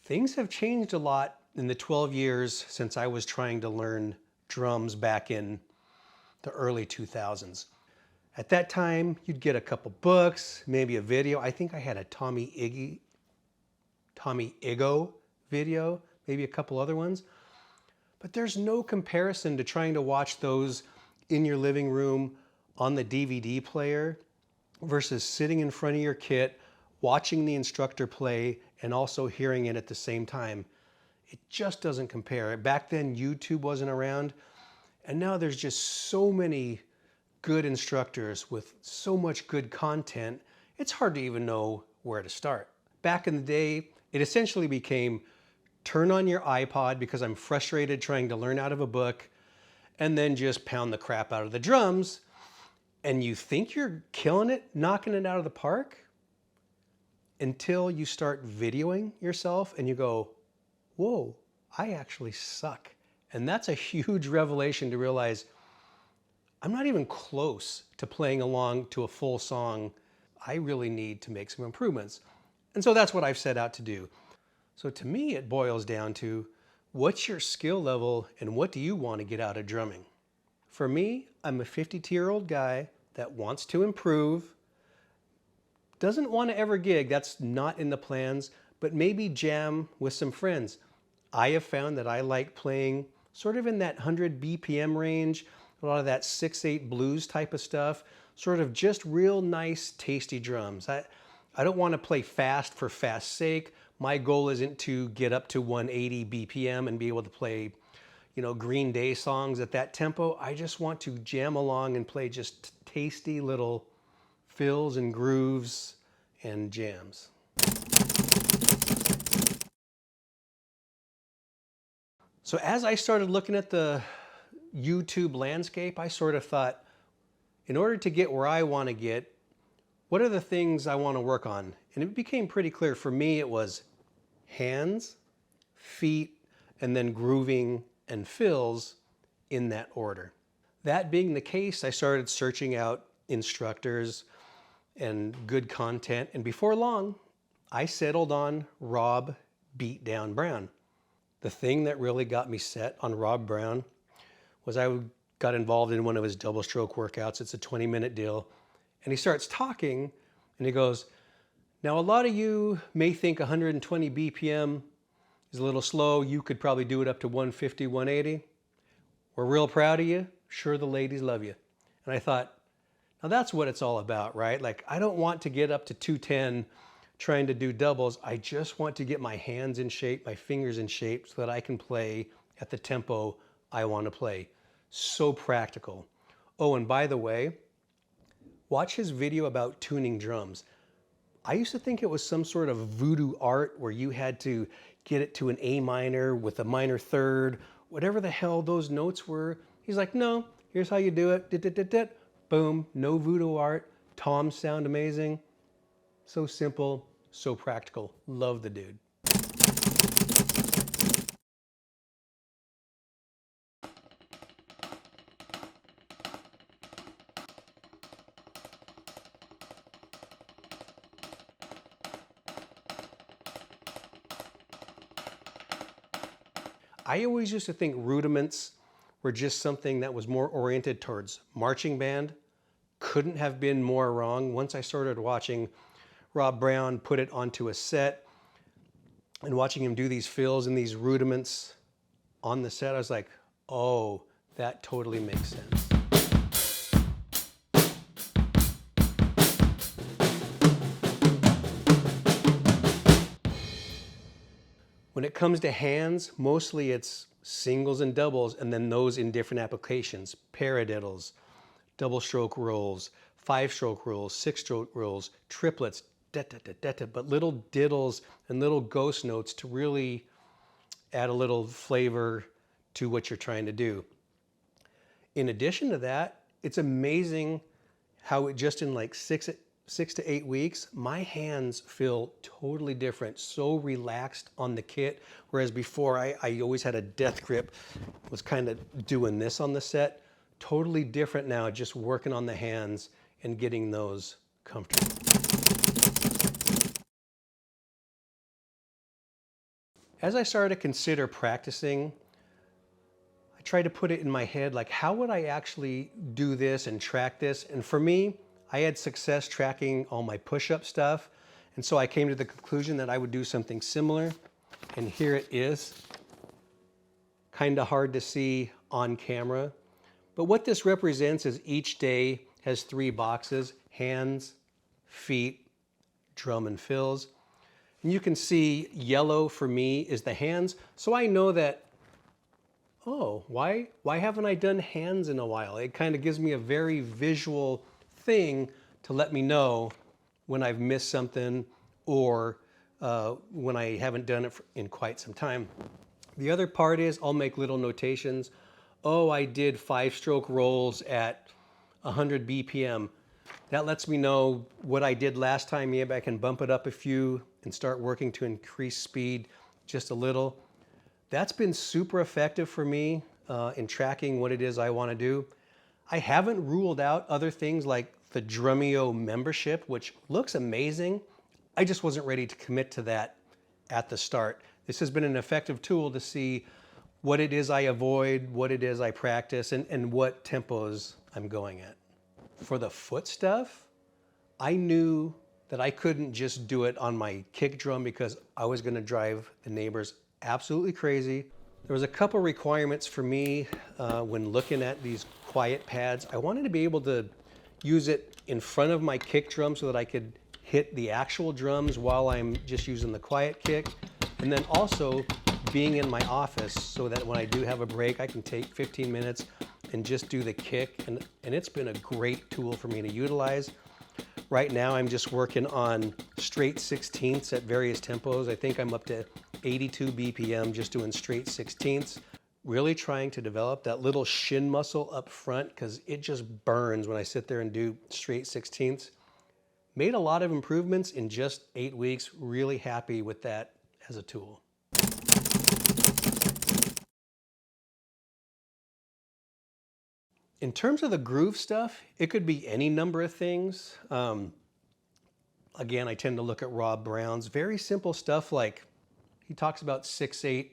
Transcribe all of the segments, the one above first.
Things have changed a lot in the 12 years since I was trying to learn drums back in the early 2000s. At that time, you'd get a couple books, maybe a video. I think I had a Tommy Igoe video, maybe a couple other ones. But there's no comparison to trying to watch those in your living room on the DVD player versus sitting in front of your kit, watching the instructor play, and also hearing it at the same time. It just doesn't compare. Back then, YouTube wasn't around, and now there's just so many good instructors with so much good content, it's hard to even know where to start. Back in the day, it essentially became turn on your iPod because I'm frustrated trying to learn out of a book, and then just pound the crap out of the drums, and you think you're killing it, knocking it out of the park, until you start videoing yourself and you go, whoa, I actually suck. And that's a huge revelation to realize I'm not even close to playing along to a full song. I really need to make some improvements. And so that's what I've set out to do. So to me, it boils down to what's your skill level and what do you want to get out of drumming? For me, I'm a 52-year-old guy that wants to improve, doesn't want to ever gig, that's not in the plans, but maybe jam with some friends. I have found that I like playing sort of in that 100 BPM range, a lot of that 6/8 blues type of stuff, sort of just real nice, tasty drums. I don't want to play fast for fast's sake. My goal isn't to get up to 180 BPM and be able to play, Green Day songs at that tempo. I just want to jam along and play just tasty little fills and grooves and jams. So as I started looking at the YouTube landscape, I sort of thought, in order to get where I want to get, what are the things I want to work on? And it became pretty clear for me it was hands, feet, and then grooving and fills in that order. That being the case, I started searching out instructors and good content, and before long, I settled on Rob Beatdown Brown. The thing that really got me set on Rob Brown was I got involved in one of his double stroke workouts. It's a 20-minute deal. And he starts talking and he goes, now a lot of you may think 120 BPM is a little slow. You could probably do it up to 150, 180. We're real proud of you. Sure, the ladies love you. And I thought, now that's what it's all about, right? Like, I don't want to get up to 210 trying to do doubles. I just want to get my hands in shape, my fingers in shape so that I can play at the tempo I want to play. So practical. Oh, and by the way, watch his video about tuning drums. I used to think it was some sort of voodoo art where you had to get it to an A minor with a minor third, whatever the hell those notes were. He's like, no, here's how you do it. Boom, no voodoo art. Toms sound amazing. So simple, so practical. Love the dude. I always used to think rudiments were just something that was more oriented towards marching band. Couldn't have been more wrong. Once I started watching Rob Brown put it onto a set and watching him do these fills and these rudiments on the set, I was like, oh, that totally makes sense. When it comes to hands, mostly it's singles and doubles, and then those in different applications. Paradiddles, double stroke rolls, 5-stroke rolls, 6-stroke rolls, triplets, but little diddles and little ghost notes to really add a little flavor to what you're trying to do. In addition to that, it's amazing how it just in like 6 to 8 weeks, my hands feel totally different, so relaxed on the kit. Whereas before I always had a death grip, was kind of doing this on the set. Totally different now, just working on the hands and getting those comfortable. As I started to consider practicing, I tried to put it in my head, like, how would I actually do this and track this? And for me, I had success tracking all my push-up stuff. And so I came to the conclusion that I would do something similar. And here it is. Kind of hard to see on camera. But what this represents is each day has 3 boxes: hands, feet, drum and fills. And you can see yellow for me is the hands. So I know that, oh, why haven't I done hands in a while? It kind of gives me a very visual thing to let me know when I've missed something or when I haven't done it in quite some time. The other part is I'll make little notations. Oh, I did 5-stroke rolls at 100 BPM. That lets me know what I did last time. Maybe I can bump it up a few and start working to increase speed just a little. That's been super effective for me in tracking what it is I want to do. I haven't ruled out other things like the Drumeo membership, which looks amazing. I just wasn't ready to commit to that at the start. This has been an effective tool to see what it is I avoid, what it is I practice, and what tempos I'm going at. For the foot stuff, I knew that I couldn't just do it on my kick drum because I was going to drive the neighbors absolutely crazy. There was a couple requirements for me when looking at these quiet pads. I wanted to be able to use it in front of my kick drum so that I could hit the actual drums while I'm just using the quiet kick. And then also being in my office so that when I do have a break, I can take 15 minutes and just do the kick. And it's been a great tool for me to utilize. Right now, I'm just working on straight 16ths at various tempos. I think I'm up to 82 BPM just doing straight 16ths. Really trying to develop that little shin muscle up front because it just burns when I sit there and do straight 16ths. Made a lot of improvements in just 8 weeks. Really happy with that as a tool. In terms of the groove stuff, it could be any number of things. Again, I tend to look at Rob Brown's very simple stuff, like he talks about 6/8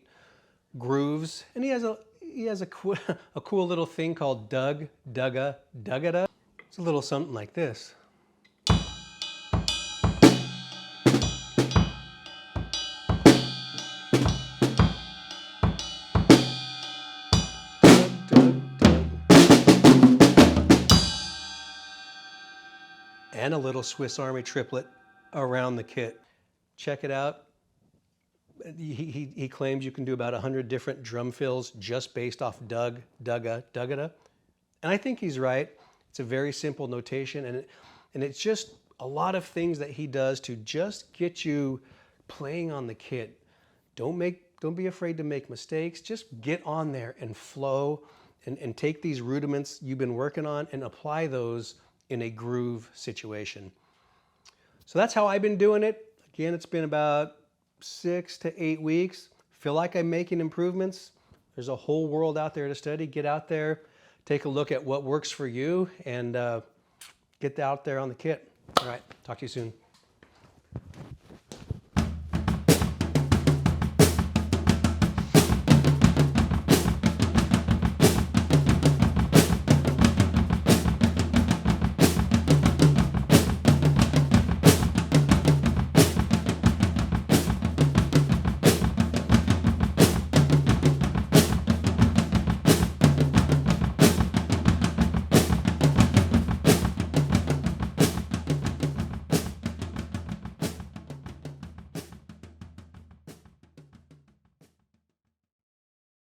grooves, and he has a cool little thing called Dugga, Duggada. It's a little something like this. And a little Swiss Army triplet around the kit. Check it out. He claims you can do about 100 different drum fills just based off Dugga, Duggada. And I think he's right. It's a very simple notation, and it's just a lot of things that he does to just get you playing on the kit. Don't be afraid to make mistakes. Just get on there and flow and take these rudiments you've been working on and apply those in a groove situation. So that's how I've been doing it. Again, it's been about 6 to 8 weeks. Feel like I'm making improvements. There's a whole world out there to study. Get out there, take a look at what works for you, and get out there on the kit. All right, talk to you soon.